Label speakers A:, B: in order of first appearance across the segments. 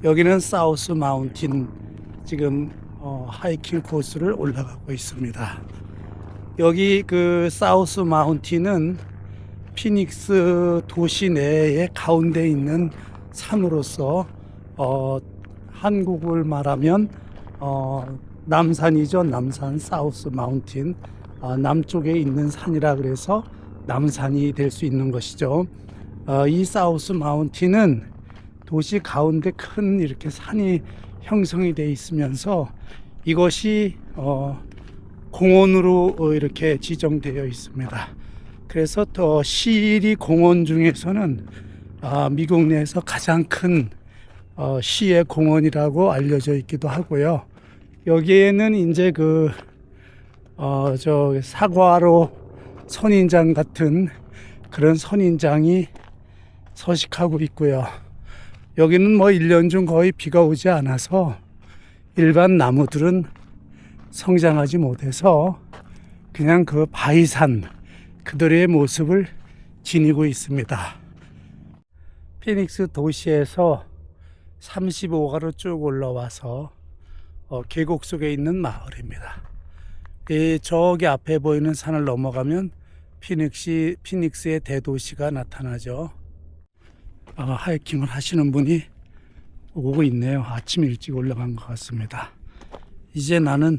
A: 여기는 사우스 마운틴 지금 하이킹 코스를 올라가고 있습니다. 여기 그 사우스 마운틴은 피닉스 도시 내의 가운데 있는 산으로서 한국을 말하면 남산이죠. 남산 사우스 마운틴, 남쪽에 있는 산이라 그래서 남산이 될 수 있는 것이죠. 이 사우스 마운틴은 도시 가운데 큰 이렇게 산이 형성이 되어 있으면서 이것이 공원으로 이렇게 지정되어 있습니다. 그래서 더 시리 공원 중에서는 미국 내에서 가장 큰 시의 공원이라고 알려져 있기도 하고요. 여기에는 이제 저 사과로 선인장 같은 그런 선인장이 서식하고 있고요. 여기는 뭐 1년 중 거의 비가 오지 않아서 일반 나무들은 성장하지 못해서 그냥 그 바위산 그들의 모습을 지니고 있습니다. 피닉스 도시에서 35가로 쭉 올라와서 계곡 속에 있는 마을입니다. 저기 앞에 보이는 산을 넘어가면 피닉스의 대도시가 나타나죠. 하이킹을 하시는 분이 오고 있네요. 아침 일찍 올라간 것 같습니다. 이제 나는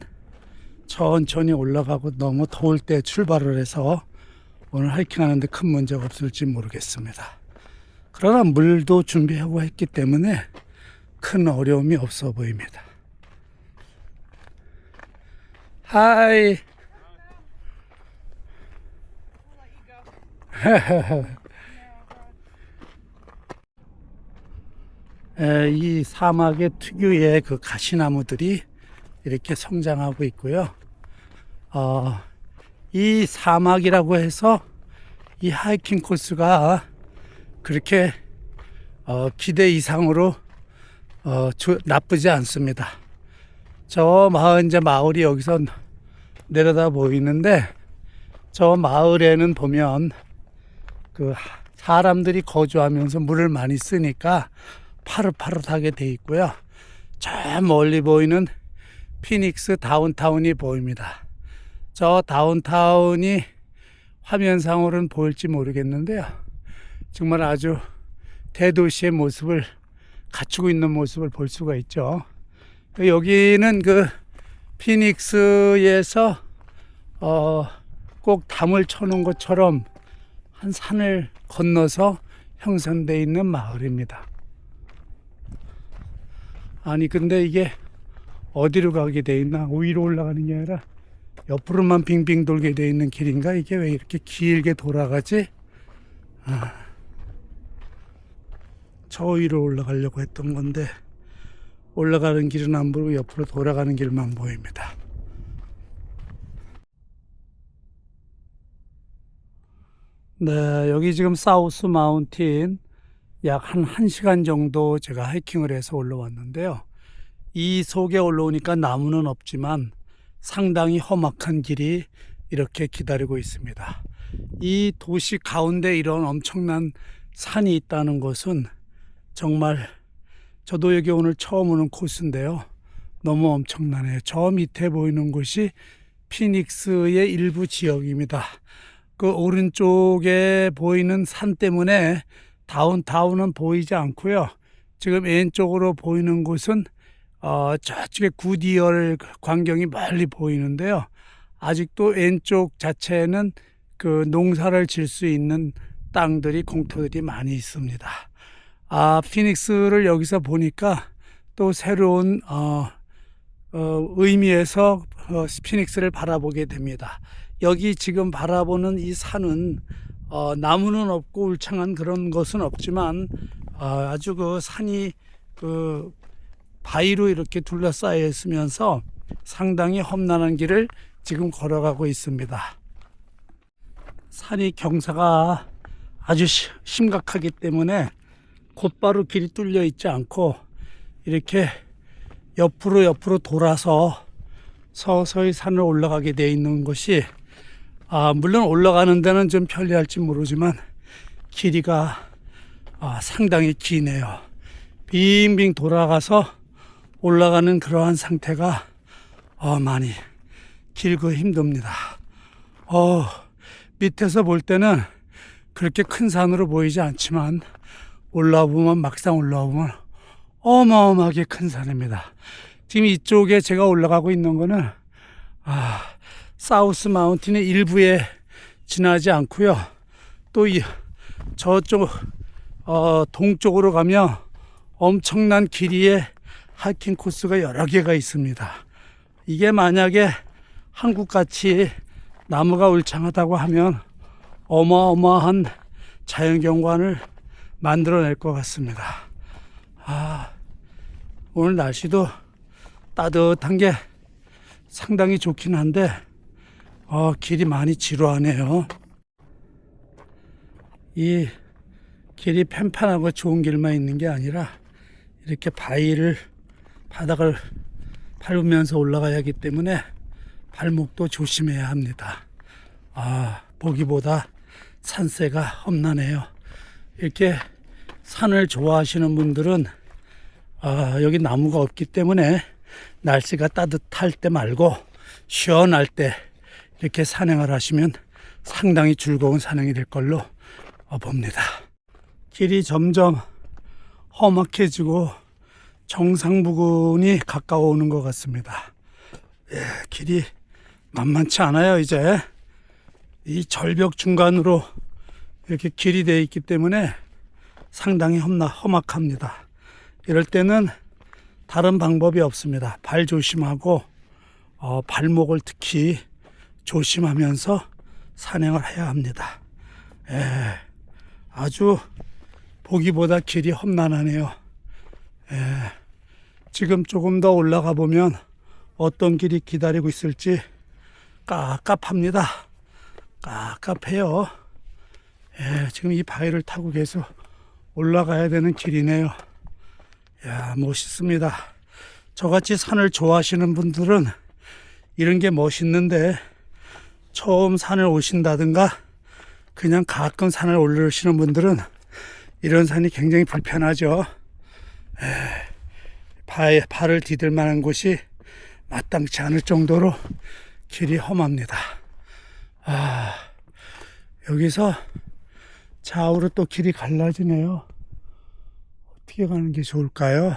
A: 천천히 올라가고 너무 더울 때 출발을 해서 오늘 하이킹하는데 큰 문제가 없을지 모르겠습니다. 그러나 물도 준비하고 했기 때문에 큰 어려움이 없어 보입니다. 하이. 이 사막의 특유의 그 가시나무들이 이렇게 성장하고 있고요. 이 사막이라고 해서 이 하이킹 코스가 그렇게 기대 이상으로 나쁘지 않습니다. 저 마을이 여기서 내려다 보이는데 저 마을에는 보면 그 사람들이 거주하면서 물을 많이 쓰니까 파릇파릇하게 돼 있고요. 저 멀리 보이는 피닉스 다운타운이 보입니다. 저 다운타운이 화면상으로는 보일지 모르겠는데요. 정말 아주 대도시의 모습을 갖추고 있는 모습을 볼 수가 있죠. 여기는 그 피닉스에서 꼭 담을 쳐놓은 것처럼 한 산을 건너서 형성되어 있는 마을입니다. 아니 근데 이게 어디로 가게 돼 있나? 위로 올라가는 게 아니라 옆으로만 빙빙 돌게 돼 있는 길인가? 이게 왜 이렇게 길게 돌아가지? 저 위로 올라가려고 했던 건데 올라가는 길은 안 보이고 옆으로 돌아가는 길만 보입니다. 네, 여기 지금 사우스 마운틴 약 1시간 정도 제가 하이킹을 해서 올라왔는데요. 이 속에 올라오니까 나무는 없지만 상당히 험악한 길이 이렇게 기다리고 있습니다. 이 도시 가운데 이런 엄청난 산이 있다는 것은 정말 저도 여기 오늘 처음 오는 코스인데요. 너무 엄청나네요. 저 밑에 보이는 곳이 피닉스의 일부 지역입니다. 그 오른쪽에 보이는 산 때문에 다운타운은 보이지 않고요. 지금 왼쪽으로 보이는 곳은 저쪽에 구디얼 광경이 멀리 보이는데요. 아직도 왼쪽 자체는 그 농사를 질 수 있는 땅들이 공터들이 많이 있습니다. 피닉스를 여기서 보니까 또 새로운 의미에서 피닉스를 바라보게 됩니다. 여기 지금 바라보는 이 산은 나무는 없고 울창한 그런 것은 없지만 아주 그 산이 그 바위로 이렇게 둘러싸여 있으면서 상당히 험난한 길을 지금 걸어가고 있습니다. 산이 경사가 아주 심각하기 때문에 곧바로 길이 뚫려 있지 않고 이렇게 옆으로 돌아서 서서히 산을 올라가게 되어 있는 것이 물론 올라가는 데는 좀 편리할지 모르지만 길이가 상당히 기네요. 빙빙 돌아가서 올라가는 그러한 상태가 많이 길고 힘듭니다. 밑에서 볼 때는 그렇게 큰 산으로 보이지 않지만 올라오면 막상 올라오면 어마어마하게 큰 산입니다. 지금 이쪽에 제가 올라가고 있는 거는 사우스 마운틴의 일부에 지나지 않고요. 또 저쪽 동쪽으로 가면 엄청난 길이의 하이킹 코스가 여러 개가 있습니다. 이게 만약에 한국같이 나무가 울창하다고 하면 어마어마한 자연경관을 만들어낼 것 같습니다. 오늘 날씨도 따뜻한 게 상당히 좋긴 한데 길이 많이 지루하네요. 이 길이 편편하고 좋은 길만 있는 게 아니라 이렇게 바닥을 밟으면서 올라가야 하기 때문에 발목도 조심해야 합니다. 보기보다 산세가 험난해요. 이렇게 산을 좋아하시는 분들은 여기 나무가 없기 때문에 날씨가 따뜻할 때 말고 시원할 때 이렇게 산행을 하시면 상당히 즐거운 산행이 될 걸로 봅니다. 길이 점점 험악해지고 정상 부근이 가까워오는 것 같습니다. 길이 만만치 않아요. 이제 이 절벽 중간으로 이렇게 길이 되어 있기 때문에 상당히 험악합니다. 이럴 때는 다른 방법이 없습니다. 발 조심하고 발목을 특히 조심하면서 산행을 해야 합니다. 아주 보기보다 길이 험난하네요. 지금 조금 더 올라가 보면 어떤 길이 기다리고 있을지 깝깝합니다. 깝깝해요. 지금 이 바위를 타고 계속 올라가야 되는 길이네요. 멋있습니다. 저같이 산을 좋아하시는 분들은 이런 게 멋있는데 처음 산을 오신다든가 그냥 가끔 산을 올라오시는 분들은 이런 산이 굉장히 불편하죠. 발을 디딜 만한 곳이 마땅치 않을 정도로 길이 험합니다. 여기서 좌우로 또 길이 갈라지네요. 어떻게 가는 게 좋을까요?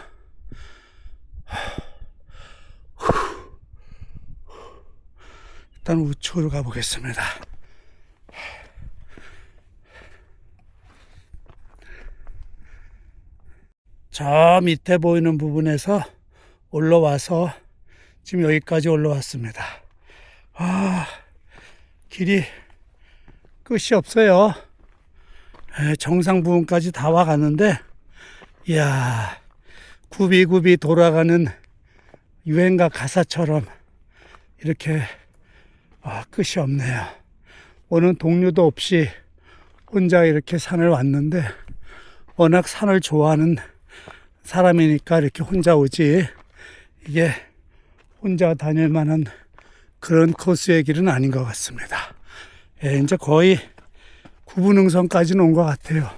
A: 일단 우측으로 가보겠습니다. 저 밑에 보이는 부분에서 올라와서 지금 여기까지 올라왔습니다. 길이 끝이 없어요. 정상 부분까지 다 와갔는데 이야, 굽이굽이 돌아가는 유행가 가사처럼 이렇게 끝이 없네요. 오는 동료도 없이 혼자 이렇게 산을 왔는데 워낙 산을 좋아하는 사람이니까 이렇게 혼자 오지 이게 혼자 다닐 만한 그런 코스의 길은 아닌 것 같습니다. 이제 거의 구분응선까지는 온 것 같아요.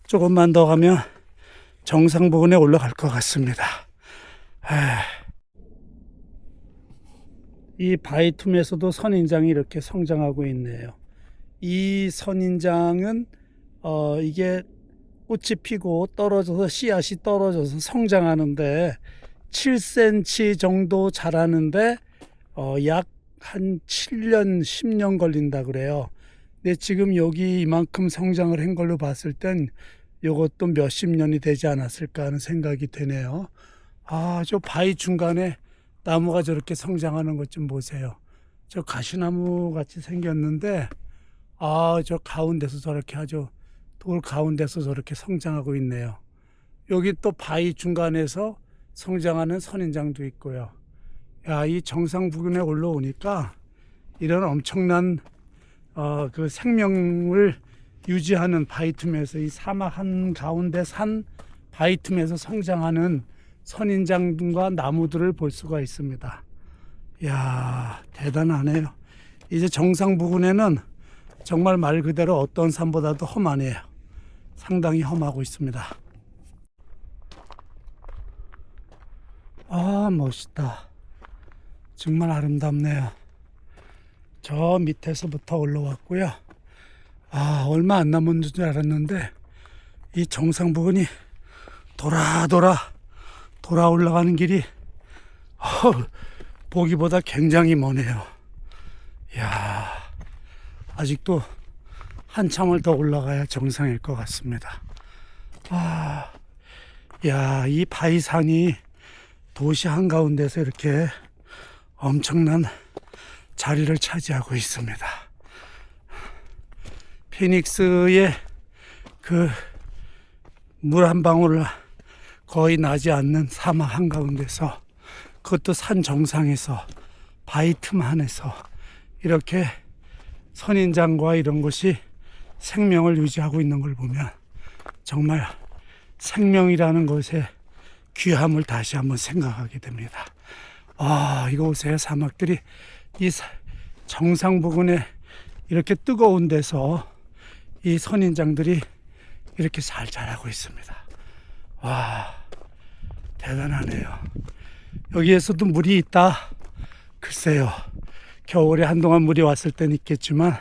A: 조금만 더 가면 정상 부근에 올라갈 것 같습니다. 이 바위 틈에서도 선인장이 이렇게 성장하고 있네요. 이 선인장은 이게 꽃이 피고 떨어져서 씨앗이 떨어져서 성장하는데 7cm 정도 자라는데 약 한 7년 10년 걸린다 그래요. 근데 지금 여기 이만큼 성장을 한 걸로 봤을 땐 이것도 몇십 년이 되지 않았을까 하는 생각이 되네요. 저 바위 중간에 나무가 저렇게 성장하는 것 좀 보세요. 저 가시나무 같이 생겼는데 저 가운데서 저렇게 아주 돌 가운데서 저렇게 성장하고 있네요. 여기 또 바위 중간에서 성장하는 선인장도 있고요. 이 정상 부근에 올라오니까 이런 엄청난 그 생명을 유지하는 바위 틈에서 이 사막 한 가운데 산 바위 틈에서 성장하는 선인장과 나무들을 볼 수가 있습니다. 이야, 대단하네요. 이제 정상 부근에는 정말 말 그대로 어떤 산보다도 험하네요. 상당히 험하고 있습니다. 아, 멋있다. 정말 아름답네요. 저 밑에서부터 올라왔고요. 아, 얼마 안 남은 줄 알았는데 이 정상 부근이 돌아 올라가는 길이 보기보다 굉장히 머네요. 이야, 아직도 한참을 더 올라가야 정상일 것 같습니다. 아, 야, 이 바위산이 도시 한가운데서 이렇게 엄청난 자리를 차지하고 있습니다. 피닉스의 그 물 한 방울 거의 나지 않는 사막 한가운데서, 그것도 산 정상에서 바위 틈 안에서 이렇게 선인장과 이런 것이 생명을 유지하고 있는 걸 보면 정말 생명이라는 것의 귀함을 다시 한번 생각하게 됩니다. 아, 이거 보세요. 사막들이 이 정상 부근에 이렇게 뜨거운 데서 이 선인장들이 이렇게 잘 자라고 있습니다. 와, 대단하네요. 여기에서도 물이 있다. 글쎄요. 겨울에 한동안 물이 왔을 때는 있겠지만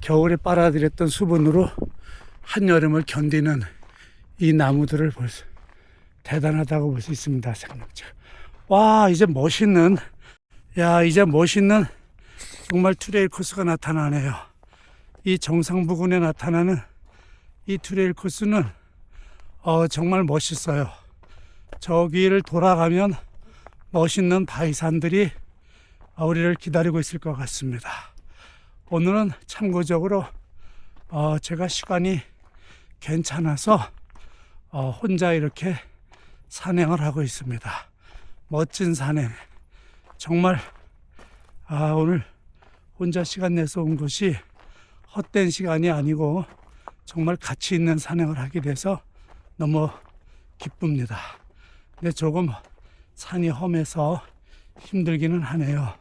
A: 겨울에 빨아들였던 수분으로 한여름을 견디는 이 나무들을 대단하다고 볼 수 있습니다. 생명체. 와, 이제 멋있는 정말 트레일 코스가 나타나네요. 이 정상 부근에 나타나는 이 트레일 코스는 정말 멋있어요. 저기를 돌아가면 멋있는 바위산들이 우리를 기다리고 있을 것 같습니다. 오늘은 참고적으로 제가 시간이 괜찮아서 혼자 이렇게 산행을 하고 있습니다. 멋진 산행. 정말 오늘 혼자 시간 내서 온 것이 헛된 시간이 아니고 정말 가치 있는 산행을 하게 돼서 너무 기쁩니다. 근데 조금 산이 험해서 힘들기는 하네요.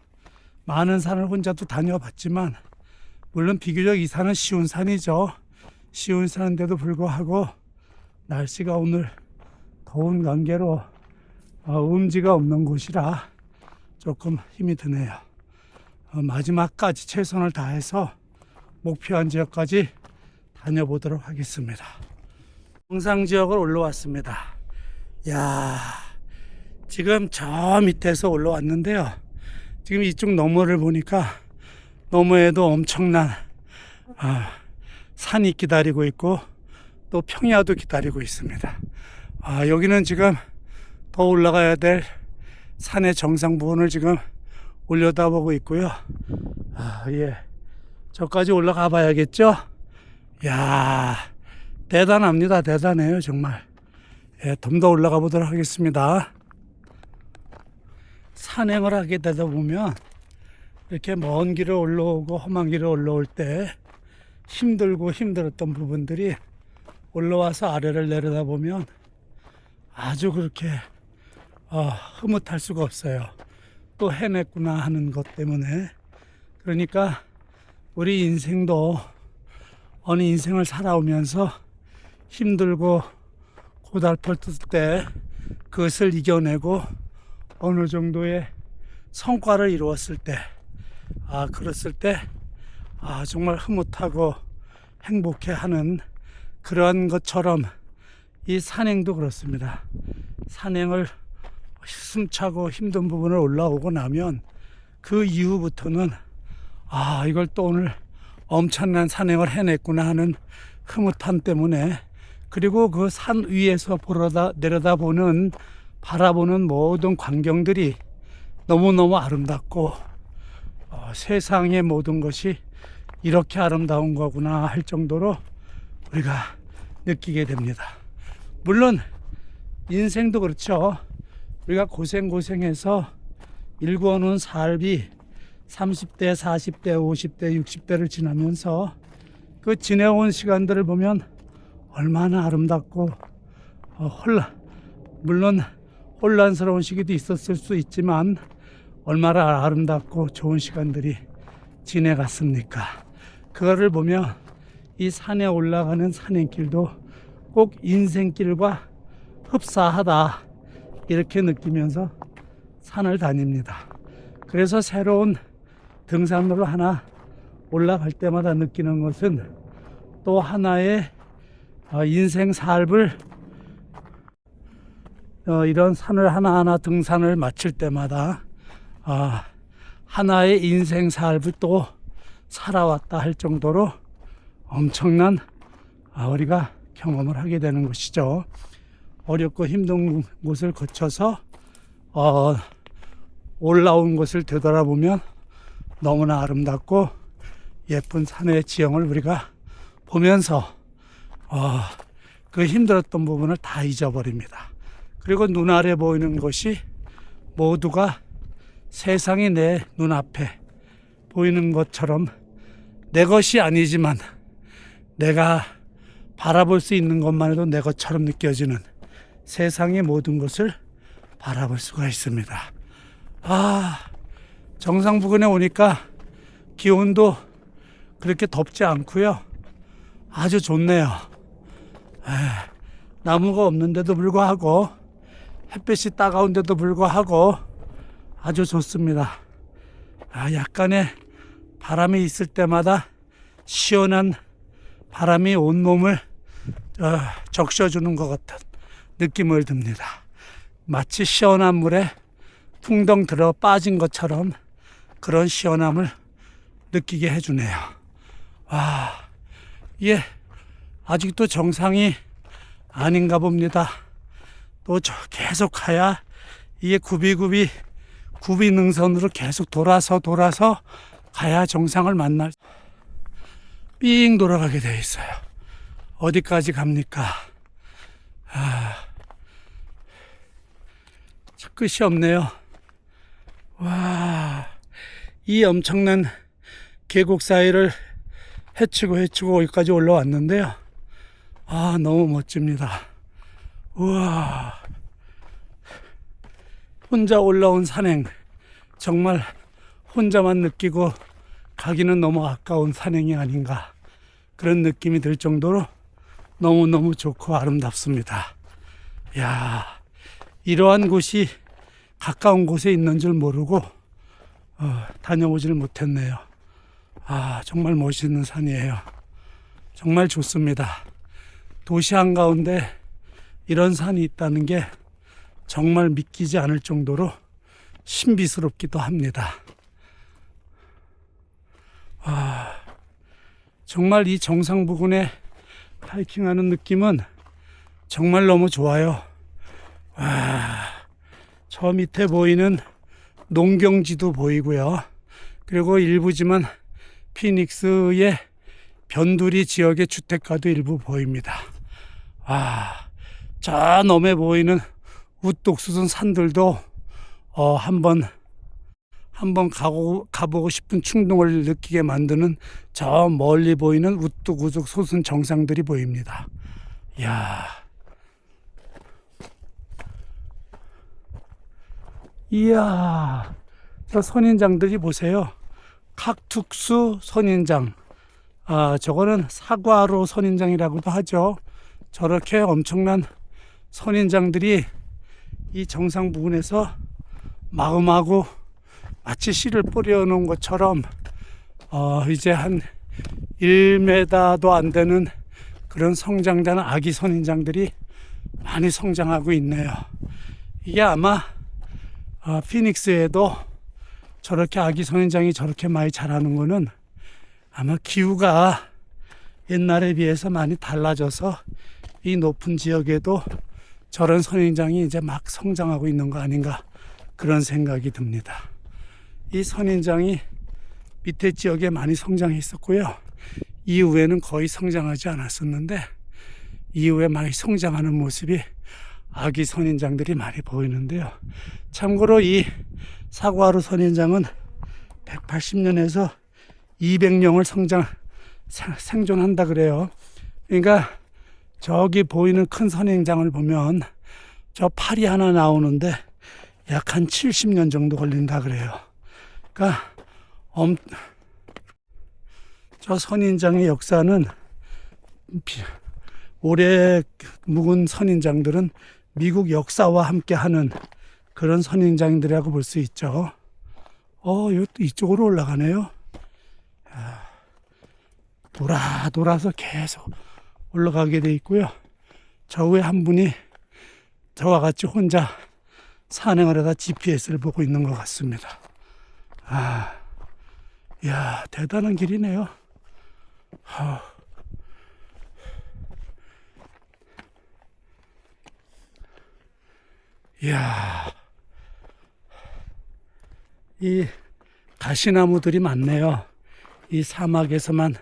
A: 많은 산을 혼자도 다녀봤지만 물론 비교적 이 산은 쉬운 산이죠. 쉬운 산인데도 불구하고 날씨가 오늘 더운 관계로 음지가 없는 곳이라 조금 힘이 드네요. 마지막까지 최선을 다해서 목표한 지역까지 다녀보도록 하겠습니다. 정상 지역을 올라왔습니다. 야, 지금 저 밑에서 올라왔는데요. 지금 이쪽 너머를 보니까 너머에도 엄청난 산이 기다리고 있고 또 평야도 기다리고 있습니다. 여기는 지금 더 올라가야 될 산의 정상 부분을 지금 올려다보고 있고요. 예, 저까지 올라가 봐야겠죠. 야, 대단합니다. 대단해요, 정말. 예, 좀 더 올라가 보도록 하겠습니다. 산행을 하게 되다 보면 이렇게 먼 길을 올라오고 험한 길을 올라올 때 힘들고 힘들었던 부분들이 올라와서 아래를 내려다보면 아주 그렇게 흐뭇할 수가 없어요. 또 해냈구나 하는 것 때문에. 그러니까 우리 인생도 어느 인생을 살아오면서 힘들고 고달팠을 때 그것을 이겨내고 어느 정도의 성과를 이루었을 때 그랬을 때 정말 흐뭇하고 행복해하는 그러한 것처럼 이 산행도 그렇습니다. 산행을 숨차고 힘든 부분을 올라오고 나면 그 이후부터는 이걸 또 오늘 엄청난 산행을 해냈구나 하는 흐뭇함 때문에, 그리고 그 산 위에서 내려다보는 바라보는 모든 광경들이 너무너무 아름답고 세상의 모든 것이 이렇게 아름다운 거구나 할 정도로 우리가 느끼게 됩니다. 물론 인생도 그렇죠. 우리가 고생해서 일궈놓은 삶이 30대, 40대, 50대, 60대를 지나면서 그 지내온 시간들을 보면 얼마나 아름답고 물론 혼란스러운 시기도 있었을 수 있지만 얼마나 아름답고 좋은 시간들이 지내갔습니까? 그거를 보면 이 산에 올라가는 산행길도 꼭 인생길과 흡사하다 이렇게 느끼면서 산을 다닙니다. 그래서 새로운 등산로를 하나 올라갈 때마다 느끼는 것은 또 하나의 인생 삶을 이런 산을 하나하나 등산을 마칠 때마다 하나의 인생 삶을 또 살아왔다 할 정도로 엄청난 우리가 경험을 하게 되는 것이죠. 어렵고 힘든 곳을 거쳐서 올라온 것을 되돌아보면 너무나 아름답고 예쁜 산의 지형을 우리가 보면서 그 힘들었던 부분을 다 잊어버립니다. 그리고 눈아래 보이는 것이 모두가 세상이 내 눈앞에 보이는 것처럼 내 것이 아니지만 내가 바라볼 수 있는 것만 해도 내 것처럼 느껴지는 세상의 모든 것을 바라볼 수가 있습니다. 정상 부근에 오니까 기온도 그렇게 덥지 않고요. 아주 좋네요. 나무가 없는데도 불구하고 햇빛이 따가운데도 불구하고 아주 좋습니다. 약간의 바람이 있을 때마다 시원한 바람이 온몸을 적셔주는 것 같은 느낌을 듭니다. 마치 시원한 물에 퉁덩 들어 빠진 것처럼 그런 시원함을 느끼게 해주네요. 예, 아직도 정상이 아닌가 봅니다. 또 계속 가야 이게 구비능선으로 계속 돌아서 가야 정상을 만날 삥 돌아가게 돼 있어요. 어디까지 갑니까? 끝이 없네요. 이 엄청난 계곡 사이를 헤치고 여기까지 올라왔는데요. 너무 멋집니다. 우와, 혼자 올라온 산행, 정말 혼자만 느끼고 가기는 너무 아까운 산행이 아닌가, 그런 느낌이 들 정도로 너무너무 좋고 아름답습니다. 이러한 곳이 가까운 곳에 있는 줄 모르고 다녀오지를 못했네요. 정말 멋있는 산이에요. 정말 좋습니다. 도시 한가운데 이런 산이 있다는 게 정말 믿기지 않을 정도로 신비스럽기도 합니다. 정말 이 정상 부근에 하이킹하는 느낌은 정말 너무 좋아요. 저 밑에 보이는 농경지도 보이고요. 그리고 일부지만 피닉스의 변두리 지역의 주택가도 일부 보입니다. 저 너머에 보이는 우뚝 솟은 산들도 한번 가보고 싶은 충동을 느끼게 만드는 저 멀리 보이는 우뚝 솟은 정상들이 보입니다. 이야, 저 선인장들이 보세요. kaktuksu 선인장. 저거는 사과로 선인장이라고도 하죠. 저렇게 엄청난 선인장들이 이 정상 부근에서 마구마구 마치 씨를 뿌려놓은 것처럼 이제 한 1m도 안 되는 그런 성장자는 아기 선인장들이 많이 성장하고 있네요. 이게 아마 피닉스에도 저렇게 아기 선인장이 저렇게 많이 자라는 거는 아마 기후가 옛날에 비해서 많이 달라져서 이 높은 지역에도 저런 선인장이 이제 막 성장하고 있는 거 아닌가, 그런 생각이 듭니다. 이 선인장이 밑에 지역에 많이 성장했었고요. 이후에는 거의 성장하지 않았었는데 이후에 많이 성장하는 모습이 아기 선인장들이 많이 보이는데요. 참고로 이 사과로 선인장은 180년에서 200년을 생존한다 그래요. 그러니까 저기 보이는 큰 선인장을 보면 저 팔이 하나 나오는데 약 한 70년 정도 걸린다 그래요. 그러니까 저 선인장의 역사는, 오래 묵은 선인장들은 미국 역사와 함께하는 그런 선인장들이라고 볼 수 있죠. 이것도 이쪽으로 올라가네요. 돌아서 계속 올라가게 돼 있고요. 저 위에 한 분이 저와 같이 혼자 산행을 하다 GPS를 보고 있는 것 같습니다. 이야, 대단한 길이네요. 이야, 이 가시나무들이 많네요. 이 사막에서만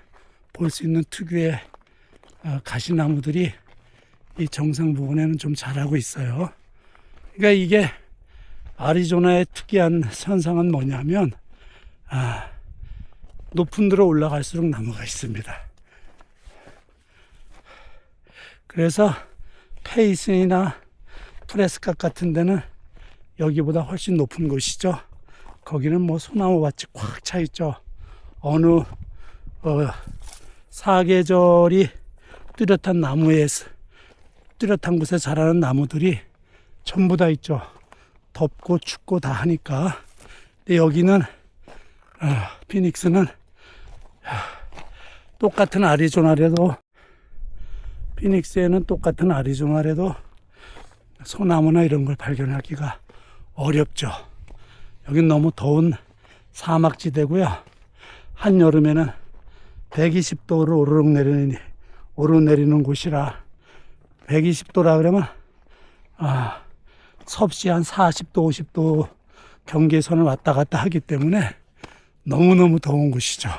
A: 볼 수 있는 특유의 가시나무들이 이 정상 부근에는 좀 자라고 있어요. 그러니까 이게 아리조나의 특이한 현상은 뭐냐면 높은 데로 올라갈수록 나무가 있습니다. 그래서 페이슨이나 프레스캇 같은 데는 여기보다 훨씬 높은 곳이죠. 거기는 뭐 소나무밭이 꽉 차 있죠. 어느 사계절이 뚜렷한 뚜렷한 곳에 자라는 나무들이 전부 다 있죠. 덥고 춥고 다 하니까. 근데 여기는 피닉스는 똑같은 아리조나래도 피닉스에는 똑같은 아리조나래도 소나무나 이런 걸 발견하기가 어렵죠. 여긴 너무 더운 사막지대고요. 한여름에는 120도로 오르내리는 곳이라 120도라 그러면 섭씨 한 40도 50도 경계선을 왔다 갔다 하기 때문에 너무너무 더운 곳이죠.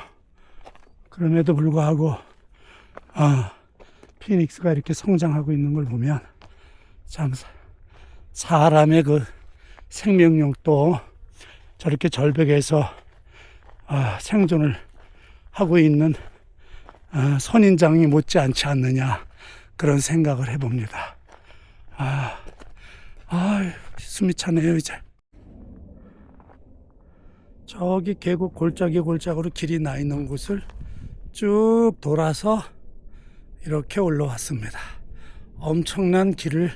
A: 그럼에도 불구하고 피닉스가 이렇게 성장하고 있는 걸 보면 참 사람의 그 생명력도 저렇게 절벽에서 생존을 하고 있는 선인장이 못지않지 않느냐 그런 생각을 해봅니다. 숨이 차네요. 이제 저기 계곡 골짜기로 길이 나 있는 곳을 쭉 돌아서 이렇게 올라왔습니다. 엄청난 길을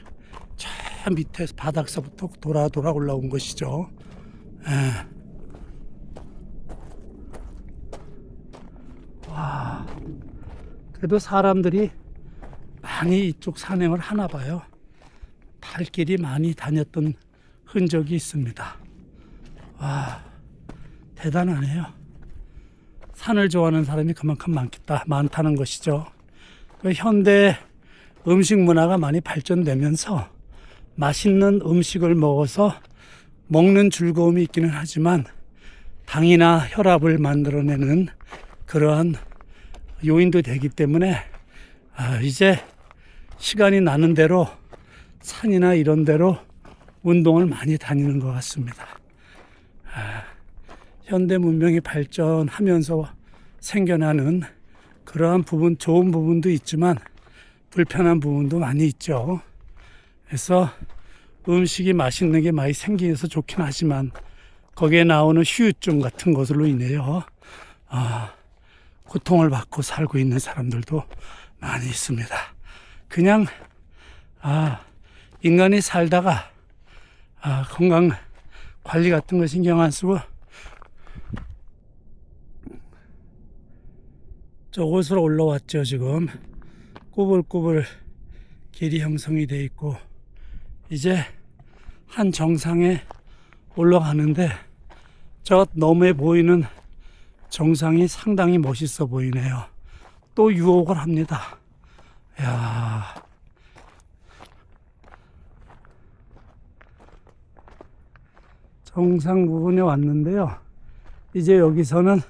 A: 저 밑에 바닥서부터 돌아 올라온 것이죠. 와, 그래도 사람들이 많이 이쪽 산행을 하나 봐요. 발길이 많이 다녔던 흔적이 있습니다. 와, 대단하네요. 산을 좋아하는 사람이 그만큼 많다는 것이죠. 현대 음식 문화가 많이 발전되면서 맛있는 음식을 먹어서 먹는 즐거움이 있기는 하지만 당이나 혈압을 만들어내는 그러한 요인도 되기 때문에 이제 시간이 나는 대로 산이나 이런 데로 운동을 많이 다니는 것 같습니다. 현대 문명이 발전하면서 생겨나는 그러한 부분, 좋은 부분도 있지만 불편한 부분도 많이 있죠. 그래서 음식이 맛있는 게 많이 생기면서 좋긴 하지만 거기에 나오는 후유증 같은 것으로 인해요 고통을 받고 살고 있는 사람들도 많이 있습니다. 그냥 인간이 살다가 건강 관리 같은 거 신경 안 쓰고 저곳으로 올라왔죠. 지금 꾸불꾸불 길이 형성이 되어 있고 이제 한 정상에 올라가는데 저 너머에 보이는 정상이 상당히 멋있어 보이네요. 또 유혹을 합니다. 이야, 정상 부분에 왔는데요. 이제 여기서는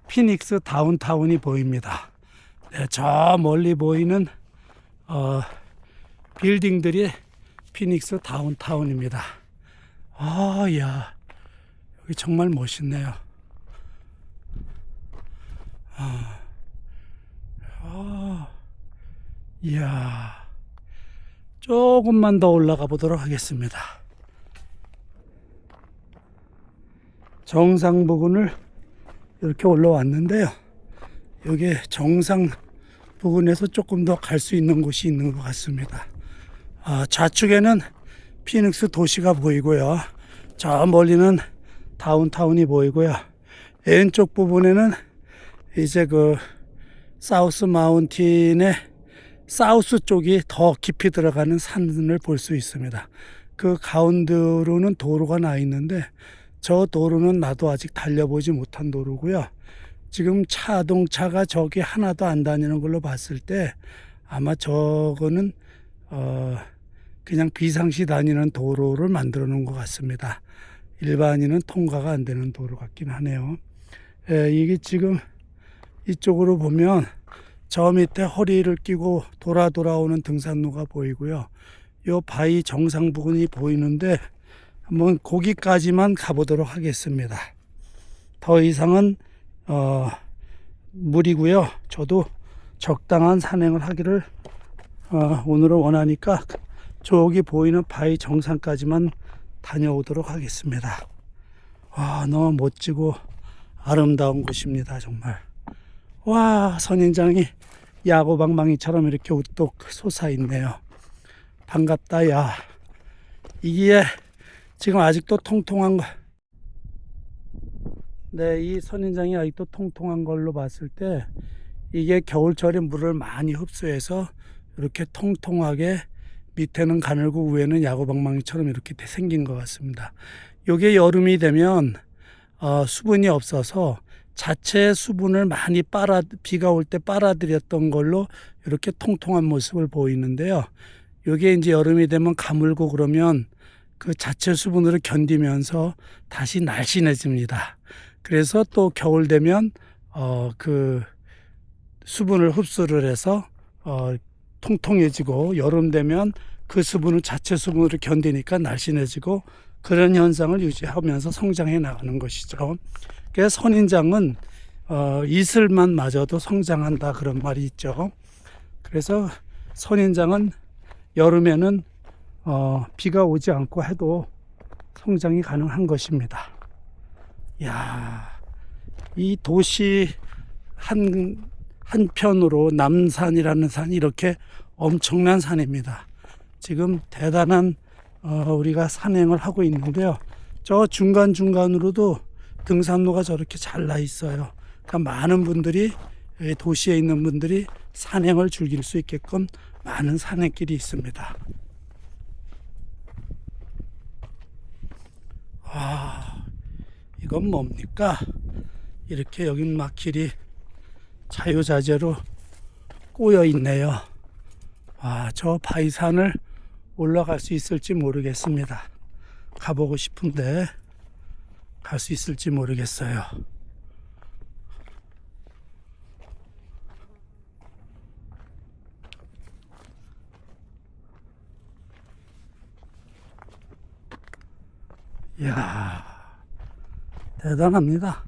A: 피닉스 다운타운이 보입니다. 네, 저 멀리 보이는 빌딩들이 피닉스 다운타운입니다. 이야, 여기 정말 멋있네요. 이야, 조금만 더 올라가 보도록 하겠습니다. 정상 부근을 이렇게 올라왔는데요. 여기 정상 부근에서 조금 더 갈 수 있는 곳이 있는 것 같습니다. 좌측에는 피닉스 도시가 보이고요. 저 멀리는 다운타운이 보이고요. 왼쪽 부분에는 이제 그 사우스 마운틴의 사우스 쪽이 더 깊이 들어가는 산을 볼 수 있습니다. 그 가운데로는 도로가 나 있는데 저 도로는 나도 아직 달려보지 못한 도로고요. 지금 자동차가 저기 하나도 안 다니는 걸로 봤을 때 아마 저거는 그냥 비상시 다니는 도로를 만들어 놓은 것 같습니다. 일반인은 통과가 안 되는 도로 같긴 하네요. 이게 지금 이쪽으로 보면 저 밑에 허리를 끼고 돌아오는 등산로가 보이고요. 요 바위 정상 부분이 보이는데 한번 거기까지만 가보도록 하겠습니다. 더 이상은 무리고요. 저도 적당한 산행을 하기를 오늘은 원하니까 저기 보이는 바위 정상까지만 다녀오도록 하겠습니다. 와, 너무 멋지고 아름다운 곳입니다. 정말. 와, 선인장이 야구방망이처럼 이렇게 우뚝 솟아있네요. 반갑다. 야, 이게 지금 아직도 통통한 거. 네, 이 선인장이 아직도 통통한 걸로 봤을 때 이게 겨울철에 물을 많이 흡수해서 이렇게 통통하게 밑에는 가늘고 위에는 야구방망이처럼 이렇게 생긴 것 같습니다. 이게 여름이 되면 수분이 없어서 자체 수분을 많이 비가 올 때 빨아들였던 걸로 이렇게 통통한 모습을 보이는데요. 이게 이제 여름이 되면 가물고 그러면 그 자체 수분으로 견디면서 다시 날씬해집니다. 그래서 또 겨울 되면 그 수분을 흡수를 해서 통통해지고, 여름 되면 그 수분을 자체 수분으로 견디니까 날씬해지고, 그런 현상을 유지하면서 성장해 나가는 것이죠. 그래서 선인장은 이슬만 맞아도 성장한다, 그런 말이 있죠. 그래서 선인장은 여름에는 비가 오지 않고 해도 성장이 가능한 것입니다. 야, 이 도시 한편으로 남산이라는 산이 이렇게 엄청난 산입니다. 지금 대단한 우리가 산행을 하고 있는데요. 저 중간중간으로도 등산로가 저렇게 잘 나 있어요. 그러니까 많은 분들이, 도시에 있는 분들이 산행을 즐길 수 있게끔 많은 산행길이 있습니다. 이건 뭡니까? 이렇게 여긴 막 길이 자유자재로 꼬여 있네요. 저 바위산을 올라갈 수 있을지 모르겠습니다. 가보고 싶은데 갈 수 있을지 모르겠어요. 이야, 대단합니다.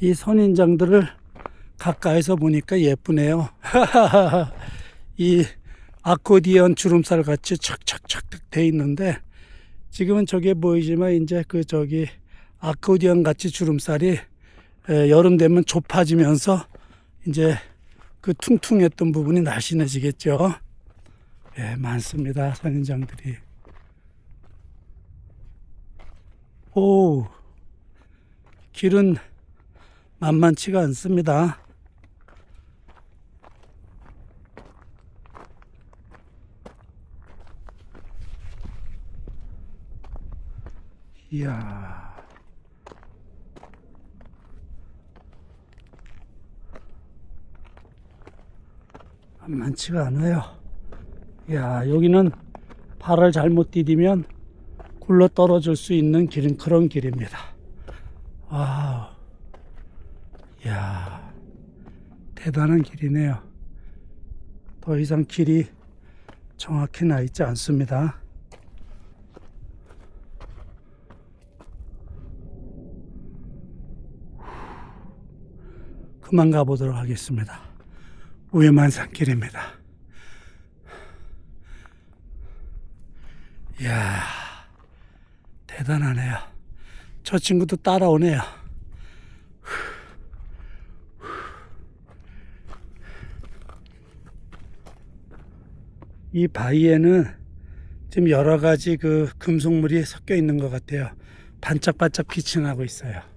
A: 이 선인장들을 가까이서 보니까 예쁘네요. 이 아코디언 주름살 같이 착착착 돼 있는데, 지금은 저게 보이지만 이제 아코디언 같이 주름살이 여름 되면 좁아지면서 이제 그 퉁퉁했던 부분이 날씬해지겠죠. 예, 많습니다, 선인장들이. 오, 길은 만만치가 않습니다. 이야, 만만치가 않아요. 이야, 여기는 발을 잘못 디디면 굴러 떨어질 수 있는 길은 그런 길입니다. 와우, 이야, 대단한 길이네요. 더 이상 길이 정확히 나 있지 않습니다. 그만 가보도록 하겠습니다. 위험한 산길입니다. 이야, 대단하네요. 저 친구도 따라오네요. 이 바위에는 지금 여러 가지 그 금속물이 섞여 있는 것 같아요. 반짝반짝 빛이 나고 있어요. 야.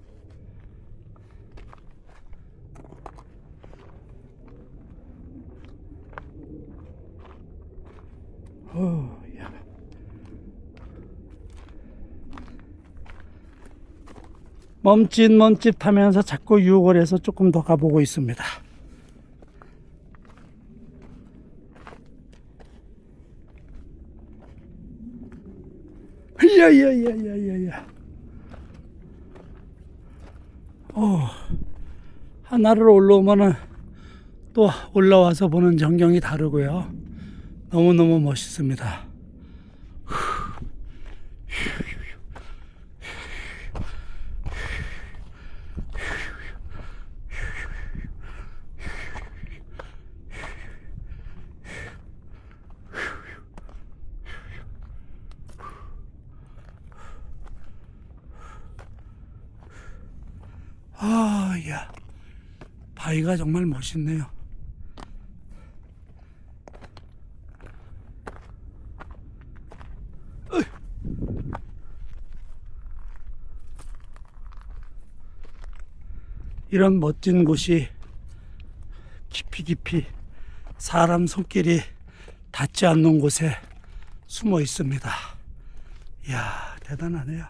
A: 멈칫멈칫하면서 자꾸 유혹을 해서 조금 더 가보고 있습니다. 야야야야야야. 하나를 올라오면은 또 올라와서 보는 전경이 다르고요. 너무너무 멋있습니다. 야, 바위가 정말 멋있네요. 이런 멋진 곳이 깊이 사람 손길이 닿지 않는 곳에 숨어 있습니다. 이야, 대단하네요.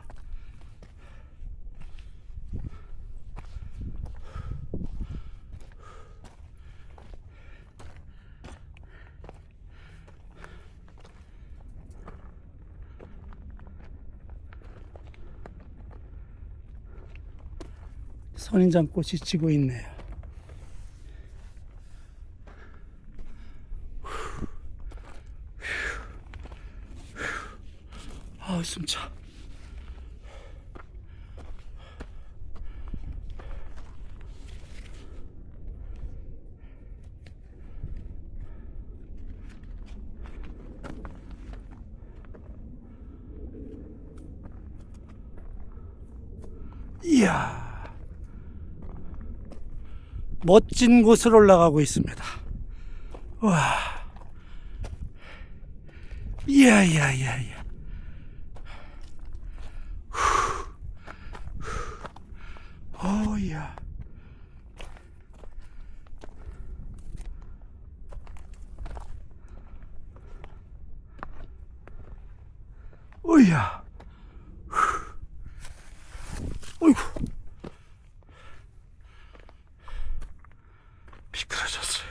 A: 선인장꽃이 지고 있네요. 숨차. 이야, 멋진 곳을 올라가고 있습니다. 와, 이야. 이야. 오야. 어이구. 미끄러졌어요.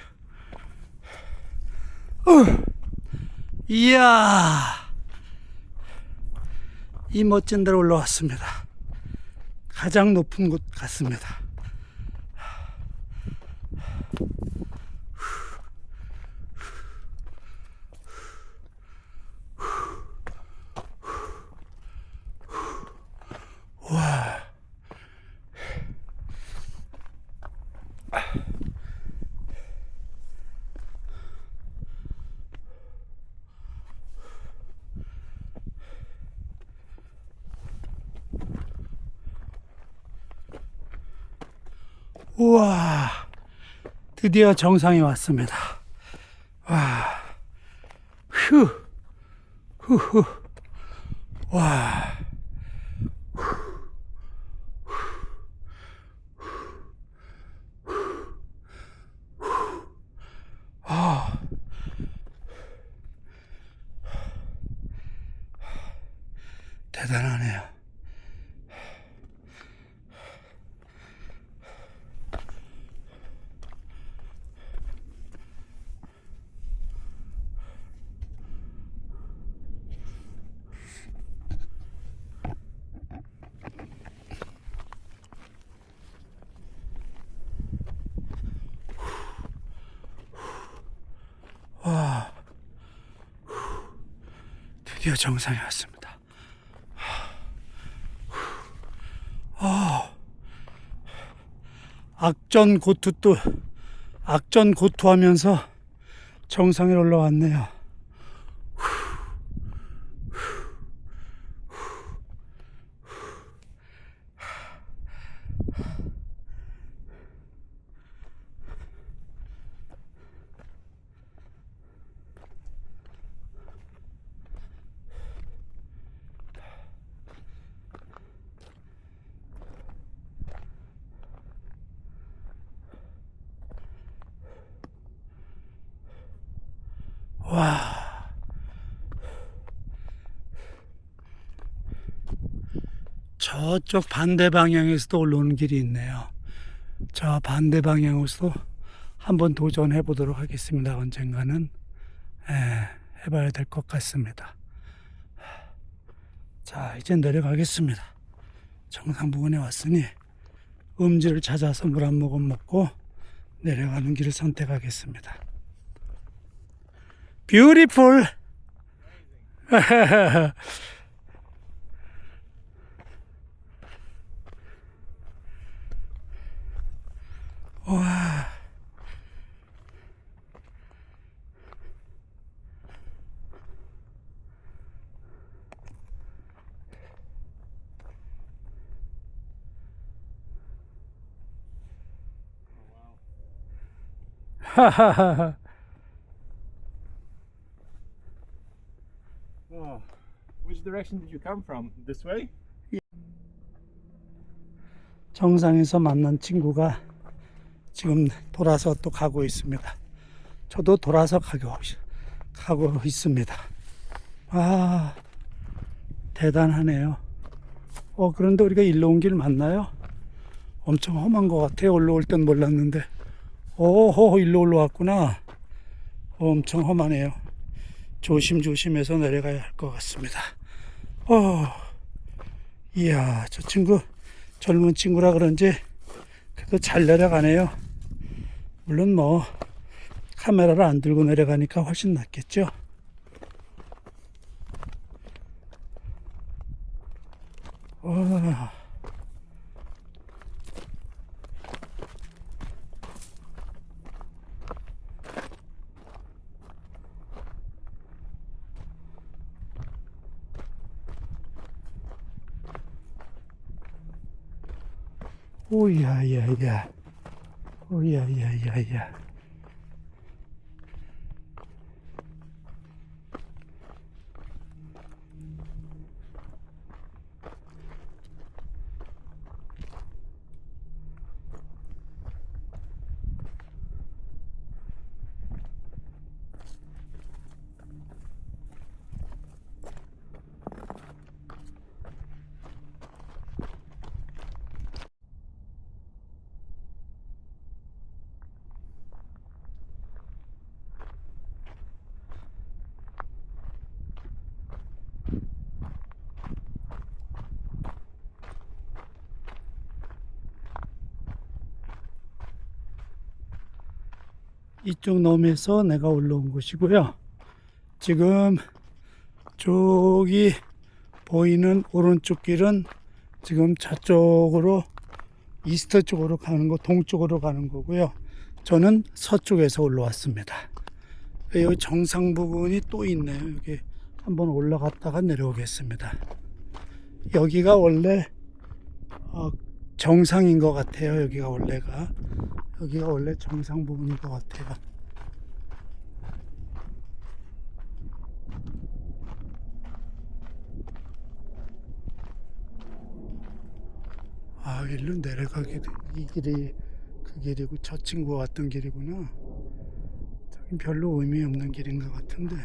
A: 이야. 이 멋진 데로 올라왔습니다. 가장 높은 곳 같습니다. 와. 우와, 드디어 정상에 왔습니다. 와, 휴, 와, 대단하네요. 와, 드디어 정상에 왔습니다. 악전고투하면서 정상에 올라왔네요. 와, 저쪽 반대 방향에서도 올라오는 길이 있네요. 저 반대 방향으로도 한번 도전해 보도록 하겠습니다. 언젠가는 해봐야 될 것 같습니다. 자, 이제 내려가겠습니다. 정상 부근에 왔으니 음지를 찾아서 물 한 모금 먹고 내려가는 길을 선택하겠습니다. 뷰티풀. 와. 하하하.
B: Oh, which direction did you come from? This way?
A: 정상에서 만난 친구가 지금 돌아서 또 가고 있습니다. 저도 돌아서 가고 있습니다. 아, 대단하네요. 그런데 우리가 일로 온 길 맞나요? 엄청 험한 것 같아요. 올라올 땐 몰랐는데. 오호, 일로 올라왔구나. 엄청 험하네요. 조심조심해서 내려가야 할 것 같습니다. 이야, 저 친구, 젊은 친구라 그런지 그래도 잘 내려가네요. 물론 뭐 카메라를 안 들고 내려가니까 훨씬 낫겠죠. 오야야야, 오야야야야. 이쪽 넘에서 내가 올라온 곳이고요. 지금 저기 보이는 오른쪽 길은 지금 저쪽으로 이스트 쪽으로 가는 거, 동쪽으로 가는 거고요. 저는 서쪽에서 올라왔습니다. 여기 정상 부분이 또 있네요. 여기 한번 올라갔다가 내려오겠습니다. 여기가 원래 정상인 것 같아요. 여기가 원래 정상 부분인 것 같아요. 일로 내려가게 이 길이 그 길이고 저 친구가 왔던 길이구나. 저긴 별로 의미 없는 길인 것 같은데.